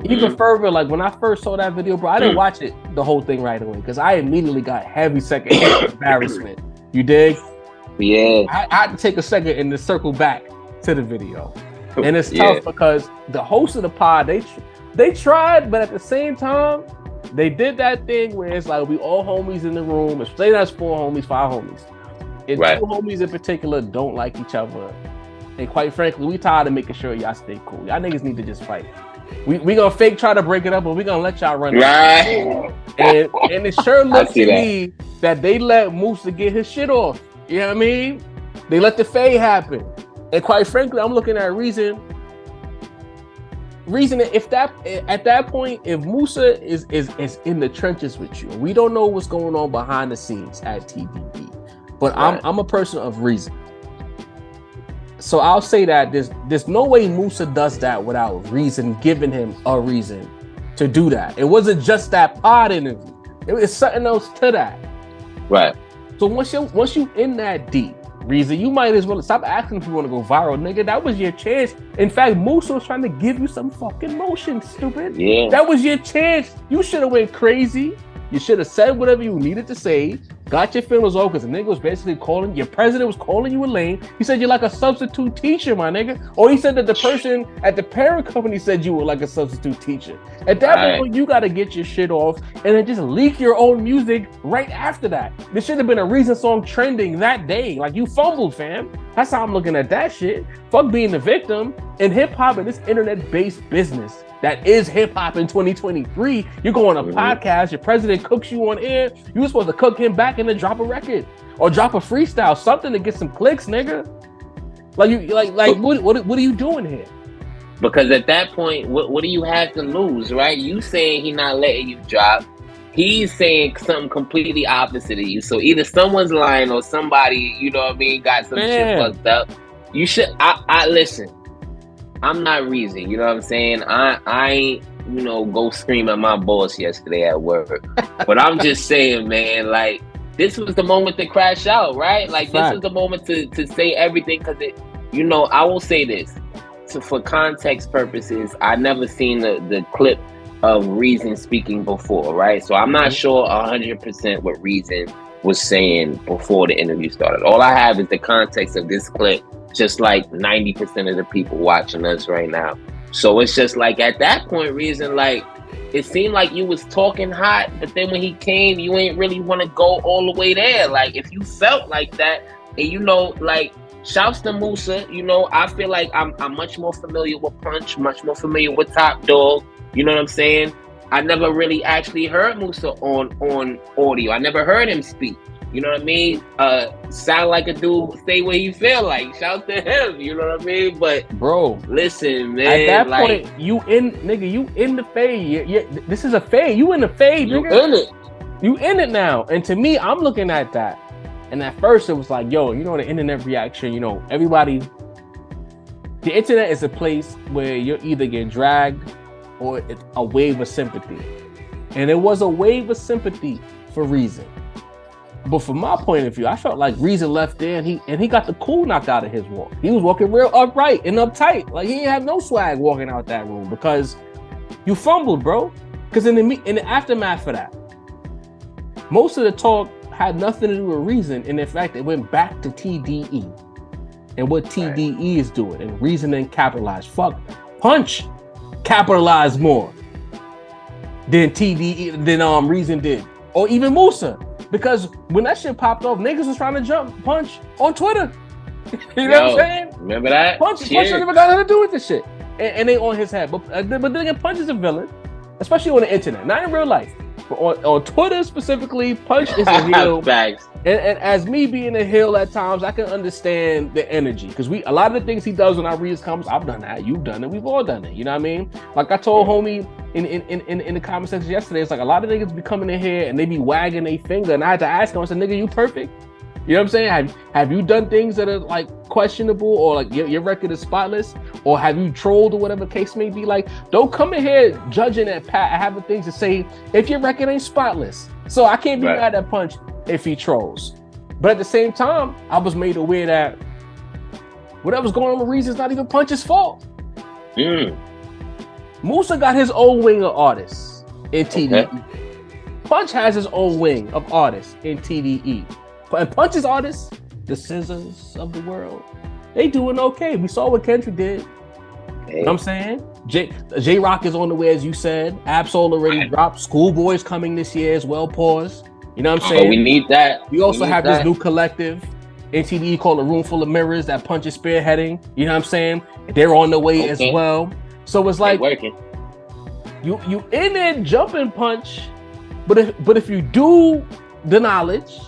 Even further, like, when I first saw that video, bro, I didn't watch it the whole thing right away because I immediately got heavy second embarrassment. You dig? Yeah. I had to take a second and to circle back to the video. And it's tough because the host of the pod, they tried, but at the same time, they did that thing where it's like we all homies in the room. It's say that's 4 homies, 5 homies. And 2 homies in particular don't like each other. And quite frankly, we tired of making sure y'all stay cool. Y'all niggas need to just fight. We gonna fake try to break it up, but we gonna let y'all run it. Right. And it sure looks to me that they let Musa get his shit off. You know what I mean? They let the fade happen. And quite frankly, I'm looking at Reason, if that at that point, if Musa is in the trenches with you, we don't know what's going on behind the scenes at TDE, but I'm a person of reason. So I'll say that there's no way Musa does that without Reason giving him a reason to do that. It wasn't just that pod interview. It was something else to that. Right. So once you in that deep, Reason, you might as well stop asking if you want to go viral, nigga. That was your chance. In fact, Musa was trying to give you some fucking motion, stupid. Yeah. That was your chance. You should have went crazy. You should have said whatever you needed to say, got your feelings off, because the nigga was basically calling, your president was calling you a lame. He said you're like a substitute teacher, my nigga. Or he said that the person at the parent company said you were like a substitute teacher. At that point, you got to get your shit off and then just leak your own music right after that. There should have been a Reason song trending that day. Like, you fumbled, fam. That's how I'm looking at that shit. Fuck being the victim. In hip-hop, in this internet-based business that is hip-hop in 2023, you go on a podcast, your president cooks you on air, you were supposed to cook him back and then drop a record or drop a freestyle, something to get some clicks, nigga. What are you doing here? Because at that point, what do you have to lose, right? You saying he not letting you drop. He's saying something completely opposite of you. So either someone's lying or somebody, you know what I mean, got some shit fucked up. You should, I listen. I'm not Reason, you know what I'm saying? I ain't, go scream at my boss yesterday at work. But I'm just saying, man, like, this was the moment to crash out, right? Like, this was the moment to say everything, because I will say this. So for context purposes, I never seen the clip of Reason speaking before, right? So I'm not sure 100% what Reason was saying before the interview started. All I have is the context of this clip, just like 90% of the people watching us right now. So it's just like, at that point, Reason, like, it seemed like you was talking hot, but then when he came, you ain't really want to go all the way there. Like, if you felt like that, and like, shouts to Musa, I feel like I'm much more familiar with Punch, much more familiar with Top Dog, you know what I'm saying? I never really actually heard Musa on audio. I never heard him speak. You know what I mean? Sound like a dude, say what he feel like. Shout to him, you know what I mean? But bro, listen, man. At that point, you in the fade. This is a fade. You in the fade, nigga. You in it. You in it now. And to me, I'm looking at that. And at first it was like, yo, the internet reaction, everybody. The internet is a place where you're either getting dragged or it's a wave of sympathy. And it was a wave of sympathy for Reason. But from my point of view, I felt like Reason left there and he got the cool knocked out of his walk. He was walking real upright and uptight. Like, he didn't have no swag walking out that room because you fumbled, bro. Because in the aftermath of that, most of the talk had nothing to do with Reason. And in fact, it went back to TDE and what TDE is doing. And Reason then capitalized. Fuck, Punch capitalized more than TDE, than Reason did. Or even Musa. Because when that shit popped off, niggas was trying to jump Punch on Twitter. You know what I'm saying? Remember that? Punch never got nothing to do with this shit. And they on his head. But then again, Punch is a villain, especially on the internet, not in real life. But on Twitter specifically, Punch is a heel. Facts. And as me being a heel at times, I can understand the energy. Because a lot of the things he does when I read his comments, I've done that, you've done it, we've all done it. You know what I mean? Like I told homie in the comment section yesterday, it's like a lot of niggas be coming in here and they be wagging their finger. And I had to ask him, I said, nigga, you perfect? You know what I'm saying? Have you done things that are like questionable or like your record is spotless? Or have you trolled or whatever the case may be? Like, don't come in here judging at Pat, having things to say if your record ain't spotless. So I can't be mad at Punch if he trolls. But at the same time, I was made aware that whatever's going on with Reason is not even Punch's fault. Musa got his own wing of artists in TDE. Okay. Punch has his own wing of artists in TDE. And Punch's artists, the Scissors of the world, they doing okay. We saw what Kendrick did. Hey. You know what I'm saying? J-Rock is on the way, as you said. Absol already dropped. Schoolboy's coming this year as well. Pause. You know what I'm saying? Oh, we need that. We also have this new collective, NTD, called A Room Full of Mirrors, that Punch is spearheading. You know what I'm saying? They're on the way as well. So it's like you in there jumping Punch, but if you do the knowledge,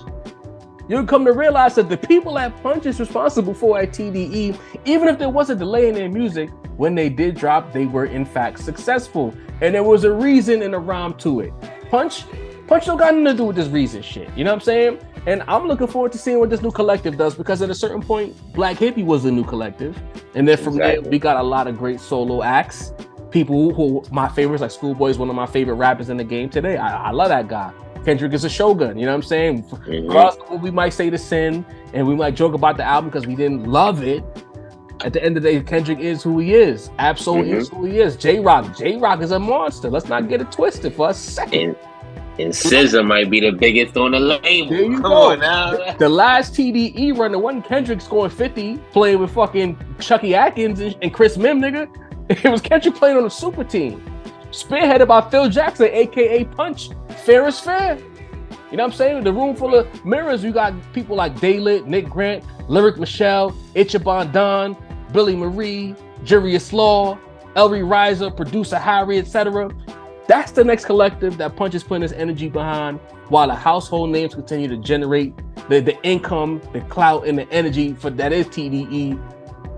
you'll come to realize that the people that Punch is responsible for at TDE, even if there was a delay in their music, when they did drop, they were in fact successful. And there was a reason and a rhyme to it. Punch don't got nothing to do with this Reason shit. You know what I'm saying? And I'm looking forward to seeing what this new collective does, because at a certain point, Black Hippie was the new collective. And then from there, we got a lot of great solo acts. People who my favorites, like Schoolboy is one of my favorite rappers in the game today. I love that guy. Kendrick is a shogun, you know what I'm saying? For us, we might say the sin, and we might joke about the album because we didn't love it. At the end of the day, Kendrick is who he is. Absol is who he is. J-Rock is a monster. Let's not get it twisted for a second. And SZA might be the biggest on the label. There you Come go. on now. The last TDE run, the one Kendrick scoring 50, playing with fucking Chucky Atkins and Chris Mim, nigga. It was Kendrick playing on a super team. Spearheaded by Phil Jackson, aka Punch. Fair is fair. You know what I'm saying? The room full of mirrors, you got people like Daylit, Nick Grant, Lyric Michelle, Ichabod Don, Billy Marie, Jurius Law, Elrie Riser, producer Harry, etc. That's the next collective that Punch is putting his energy behind, while the household names continue to generate the income, the clout, and the energy for that is TDE.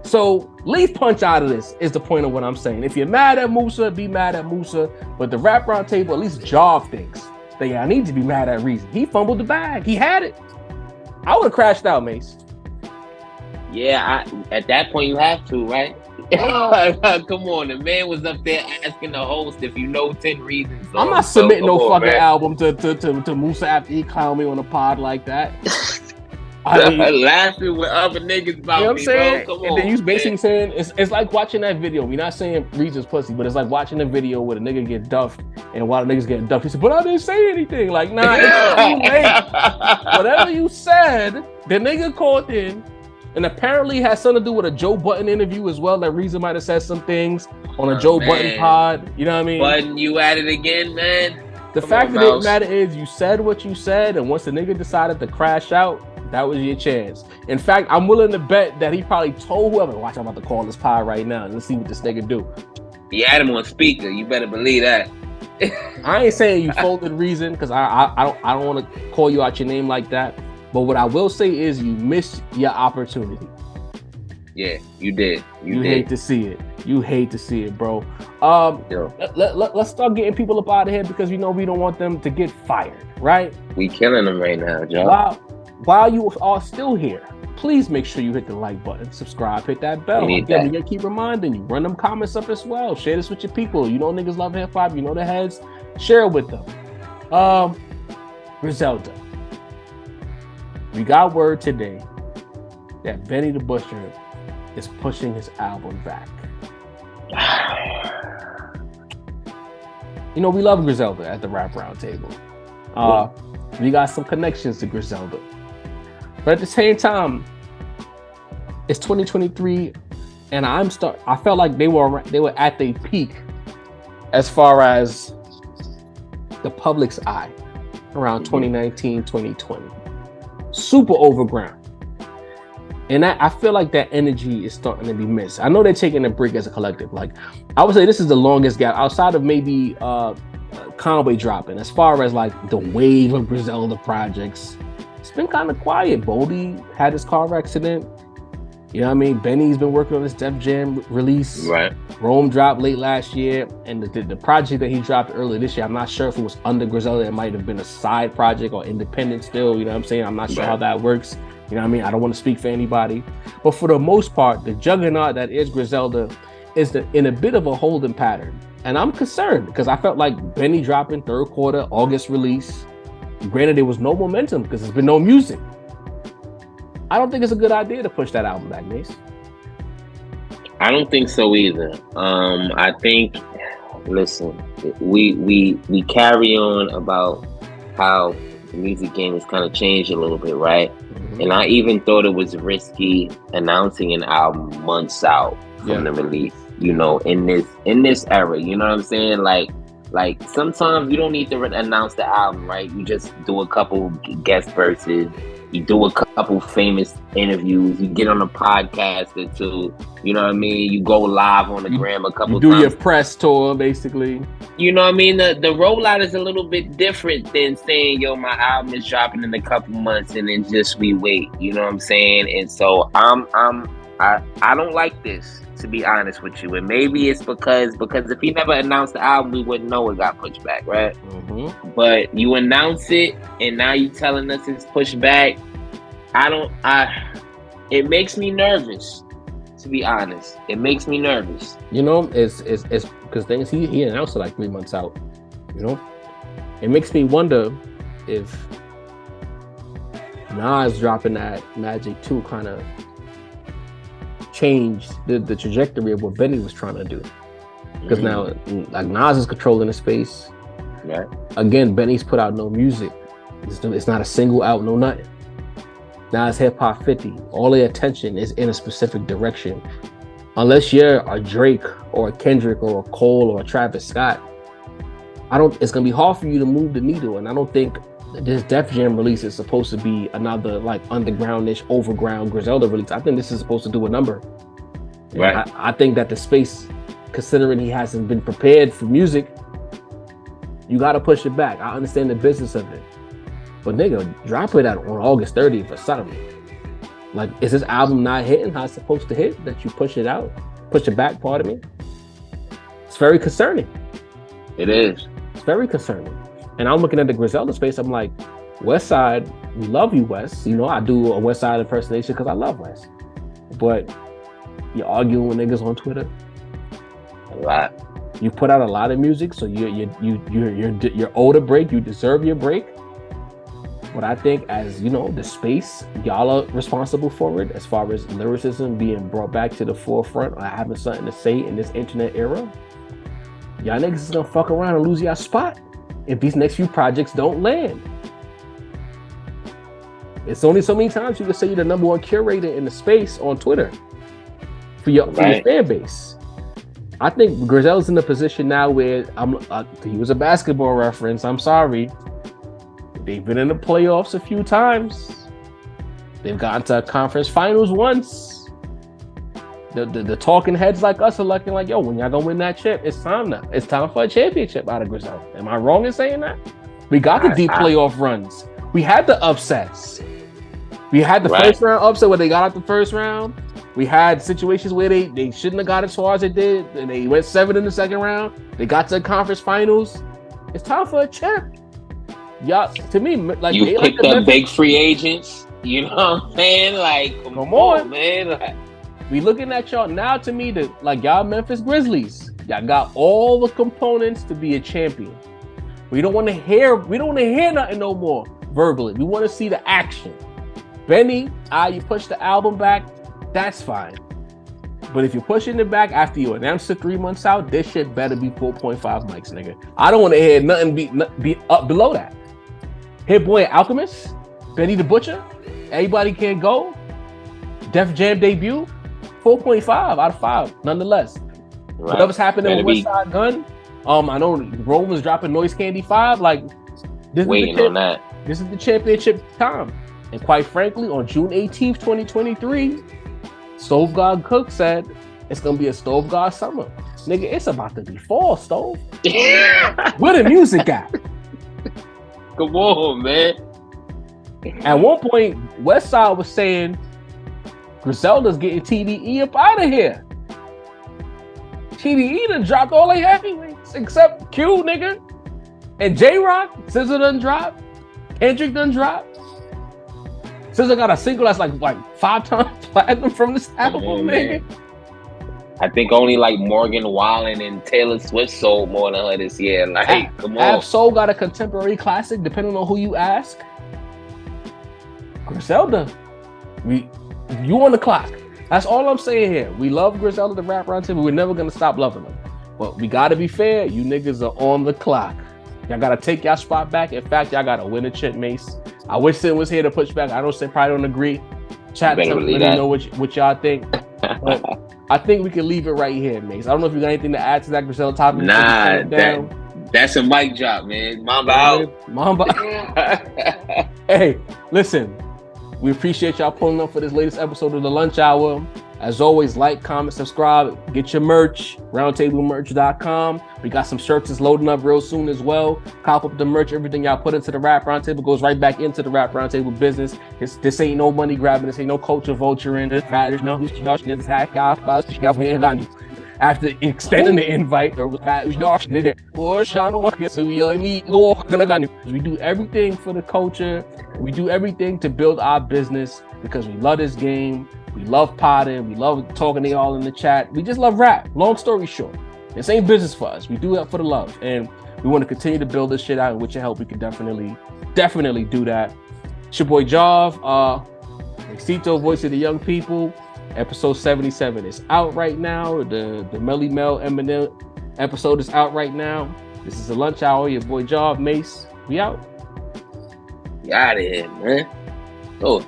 So leave Punch out of this is the point of what I'm saying. If you're mad at Musa, be mad at Musa, but the Rap Roundtable at least job things. That I need to be mad at Reason. He fumbled the bag. He had it. I would have crashed out, Mace. Yeah, at that point you have to, right? Come on, the man was up there asking the host if you know 10 reasons. I'm not submitting no fucking album to Musa after he clowned me on a pod like that. I mean, laughing with other niggas about, you know what I'm saying? Bro. Come and on, then you basically saying it's like watching that video. We're not saying Reason's pussy, but it's like watching a video where the nigga get duffed, and while the niggas getting duffed, he said, "But I didn't say anything." Like, nah, it's too late. Whatever you said, the nigga called in, and apparently has something to do with a Joe Budden interview as well. That Reason might have said some things on a Joe Budden pod. You know what I mean? Budden, you at it again, man. The fact that it matter is you said what you said, and once the nigga decided to crash out, that was your chance. In fact, I'm willing to bet that he probably told whoever, watch, I'm about to call this pod right now. Let's see what this nigga do. He had him on speaker. You better believe that. I ain't saying you folded Reason, because I don't want to call you out your name like that. But what I will say is you missed your opportunity. Yeah, you did. You did. hate to see it. You hate to see it, bro. Let's start getting people up out of here, because we know we don't want them to get fired, right? We killing them right now, Joe. While you are still here, please make sure you hit the like button, subscribe, hit that bell. We gotta keep reminding you. Run them comments up as well. Share this with your people. You know niggas love hip hop. You know the heads. Share it with them. Griselda. We got word today that Benny the Butcher is pushing his album back. You know, we love Griselda at the Rap Roundtable. We got some connections to Griselda. But at the same time, it's 2023, and I felt like they were at their peak as far as the public's eye around 2019, 2020. Super overground. And I feel like that energy is starting to be missed. I know they're taking a break as a collective. Like, I would say this is the longest gap outside of maybe Conway dropping. As far as like the wave of Griselda projects, it's been kind of quiet. Boldy had his car accident. You know what I mean? Benny's been working on his Def Jam release. Right. Rome dropped late last year. And the project that he dropped earlier this year, I'm not sure if it was under Griselda. It might have been a side project or independent still. You know what I'm saying? I'm not sure how that works. You know what I mean? I don't want to speak for anybody. But for the most part, the juggernaut that is Griselda is in a bit of a holding pattern. And I'm concerned because I felt like Benny dropping third quarter, August release. Granted, there was no momentum because there's been no music. I don't think it's a good idea to push that album back, Mace. I don't think so either. I think, listen, we carry on about how the music game has kind of changed a little bit, right? Mm-hmm. And I even thought it was risky announcing an album months out from the release. You know, in this era, you know what I'm saying? Like sometimes you don't need to announce the album, right? You just do a couple guest verses, you do a couple famous interviews, you get on a podcast or two, you know what I mean? You go live on the gram a couple times. You do your press tour, basically. You know what I mean? The rollout is a little bit different than saying, yo, my album is dropping in a couple months and then just we wait. You know what I'm saying? And so I don't like this, to be honest with you. And maybe it's because if he never announced the album, we wouldn't know it got pushed back, right? Mm-hmm. But you announce it and now you telling us it's pushed back. It makes me nervous, to be honest. It makes me nervous. You know, it's because things he announced it like 3 months out. You know, it makes me wonder if Nas dropping that Magic 2 kind of changed the trajectory of what Benny was trying to do. Because now, like, Nas is controlling the space. Right. Again, Benny's put out no music. It's not a single out, no nothing. Now it's Hip Hop 50. All the attention is in a specific direction. Unless you're a Drake or a Kendrick or a Cole or a Travis Scott, it's gonna be hard for you to move the needle. And I don't think this Def Jam release is supposed to be another like undergroundish, overground Griselda release. I think this is supposed to do a number. Right. I think that the space, considering he hasn't been prepared for music, you got to push it back. I understand the business of it, but nigga, drop it out on August 30th or something. Like, is this album not hitting how it's supposed to hit that you push it back? Pardon me. It's very concerning. It is. It's very concerning. And I'm looking at the Griselda space. I'm like, West Side, we love you, West. You know, I do a West Side impersonation because I love West. But you're arguing with niggas on Twitter. A lot. You put out a lot of music, so you're owed a break. You deserve your break. But I think, as you know, the space, y'all are responsible for it as far as lyricism being brought back to the forefront or having something to say in this internet era. Y'all niggas is gonna fuck around and lose y'all spot if these next few projects don't land. It's only so many times you can say you're the number one curator in the space on Twitter for your fan base. I think Griselda's in a position now where he was a basketball reference. I'm sorry. They've been in the playoffs a few times. They've gotten to a conference finals once. The talking heads like us are looking like, yo, when y'all gonna win that chip, it's time for a championship out of Griselda. Am I wrong in saying that? We got the deep playoff runs. We had the upsets. We had the first round upset where they got out the first round. We had situations where they shouldn't have got as far as they did, and they went 7 in the second round. They got to the conference finals. It's time for a chip. Y'all, to me, like, you picked up big free agents. You know what I'm saying? Like, come on, man. Like, we looking at y'all now. To me, like y'all Memphis Grizzlies, y'all got all the components to be a champion. We don't want to hear nothing no more verbally. We want to see the action. Benny, you push the album back. That's fine. But if you're pushing it back after you announced it 3 months out, this shit better be 4.5 mics, nigga. I don't want to hear nothing be up below that. Hit Boy Alchemist, Benny the Butcher, Everybody Can Go, Def Jam debut, 4.5 out of 5, nonetheless. Right. Whatever's happening with West Side Gun, I know Roman's dropping Noise Candy 5, like, this is the championship time. And quite frankly, on June 18th, 2023, Stove God Cook said it's gonna be a Stove God summer. Nigga, it's about to be fall, Stove. Where the music at? Come on, man. At one point, Westside was saying Griselda's getting TDE up out of here. TDE done dropped all their heavyweights except Q, nigga. And J-Rock, SZA done dropped. Kendrick done dropped. SZA got a single that's like 5 times platinum from this album, nigga. I think only like Morgan Wallen and Taylor Swift sold more than her this year. Like, come on. Ab-Soul got a contemporary classic, depending on who you ask. Griselda, you on the clock. That's all I'm saying here. We love Griselda, the Rap Roundtable. We're never gonna stop loving them. But we gotta be fair. You niggas are on the clock. Y'all gotta take y'all spot back. In fact, y'all gotta win a chip, Mace. I wish Sin was here to push back. I probably don't agree. Chat, let me know what y'all think. But I think we can leave it right here, Mace. I don't know if you got anything to add to that Griselda topic. Nah, that's a mic drop, man. Mamba out. Mamba. Hey, listen. We appreciate y'all pulling up for this latest episode of The Lunch Hour. As always, like, comment, subscribe, get your merch, roundtablemerch.com. We got some shirts that's loading up real soon as well. Cop up the merch. Everything y'all put into the Rap Roundtable goes right back into the Rap Roundtable business. This ain't no money grabbing. This ain't no culture vulturing. After extending the invite, we do everything for the culture. We do everything to build our business because we love this game. We love potting. We love talking to y'all in the chat. We just love rap. Long story short, this ain't business for us. We do that for the love, and we want to continue to build this shit out. And with your help, we can definitely do that. It's your boy Jav, Exito, voice of the young people. Episode 77 is out right now. The Melle Mel Eminem episode is out right now. This is the lunch hour. Your boy Job Mace. We out. Get out of here, man. Oh.